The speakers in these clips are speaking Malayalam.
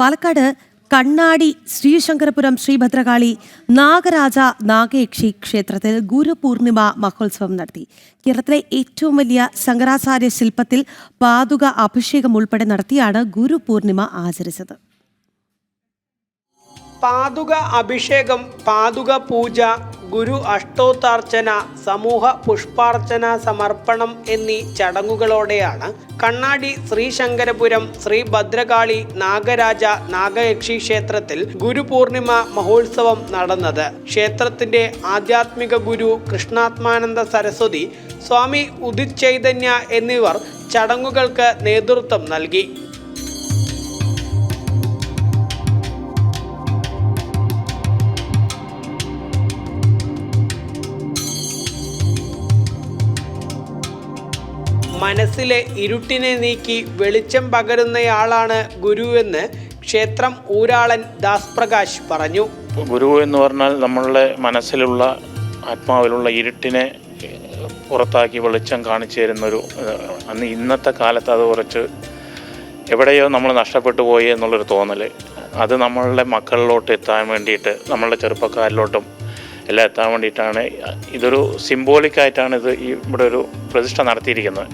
പാലക്കാട് കണ്ണാടി ശ്രീശങ്കരപുരം ശ്രീഭദ്രകാളി നാഗരാജ നാഗയക്ഷി ക്ഷേത്രത്തിൽ ഗുരുപൂർണിമ മഹോത്സവം നടത്തി. കേരളത്തിലെ ഏറ്റവും വലിയ ശങ്കരാചാര്യ ശില്പത്തിൽ പാതുക അഭിഷേകം ഉൾപ്പെടെ നടത്തിയാണ് ഗുരുപൂർണിമ ആചരിച്ചത്. പാതുക അഭിഷേകം, പാതുക പൂജ, ഗുരു അഷ്ടോത്താർച്ചന, സമൂഹ പുഷ്പാർച്ചന സമർപ്പണം എന്നീ ചടങ്ങുകളോടെയാണ് കണ്ണാടി ശ്രീശങ്കരപുരം ശ്രീ ഭദ്രകാളി നാഗരാജ നാഗയക്ഷി ക്ഷേത്രത്തിൽ ഗുരുപൂർണിമ മഹോത്സവം നടന്നത്. ക്ഷേത്രത്തിന്റെ ആധ്യാത്മിക ഗുരു കൃഷ്ണാത്മാനന്ദ സരസ്വതി, സ്വാമി ഉദിത് ചൈതന്യ എന്നിവർ ചടങ്ങുകൾക്ക് നേതൃത്വം നൽകി. മനസ്സിലെ ഇരുട്ടിനെ നീക്കി വെളിച്ചം പകരുന്നയാളാണ് ഗുരുവെന്ന് ക്ഷേത്രം ഊരാളൻ ദാസ് പ്രകാശ് പറഞ്ഞു. ഗുരു എന്ന് പറഞ്ഞാൽ നമ്മളുടെ മനസ്സിലുള്ള ആത്മാവിലുള്ള ഇരുട്ടിനെ പുറത്താക്കി വെളിച്ചം കാണിച്ചു തരുന്നൊരു, ഇന്നത്തെ കാലത്ത് അത് കുറച്ച് എവിടെയോ നമ്മൾ നഷ്ടപ്പെട്ടു പോയി എന്നുള്ളൊരു തോന്നൽ, അത് നമ്മളുടെ മക്കളിലോട്ട് എത്താൻ വേണ്ടിയിട്ട്, നമ്മളുടെ ചെറുപ്പക്കാരിലോട്ടും എല്ലാം എത്താൻ വേണ്ടിയിട്ടാണ്. ഇതൊരു സിംബോളിക്കായിട്ടാണ് ഇവിടെ ഒരു പ്രതിഷ്ഠ നടത്തിയിരിക്കുന്നത്.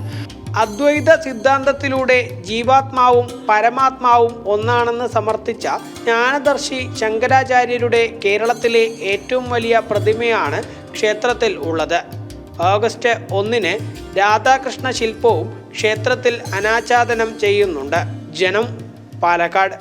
അദ്വൈത സിദ്ധാന്തത്തിലൂടെ ജീവാത്മാവും പരമാത്മാവും ഒന്നാണെന്ന് സമർത്ഥിച്ച ജ്ഞാനദർശി ശങ്കരാചാര്യരുടെ കേരളത്തിലെ ഏറ്റവും വലിയ പ്രതിമയാണ് ക്ഷേത്രത്തിൽ ഉള്ളത്. ഓഗസ്റ്റ് 1 രാധാകൃഷ്ണ ശില്പവും ക്ഷേത്രത്തിൽ അനാച്ഛാദനം ചെയ്യുന്നുണ്ട്. ജനം, പാലക്കാട്.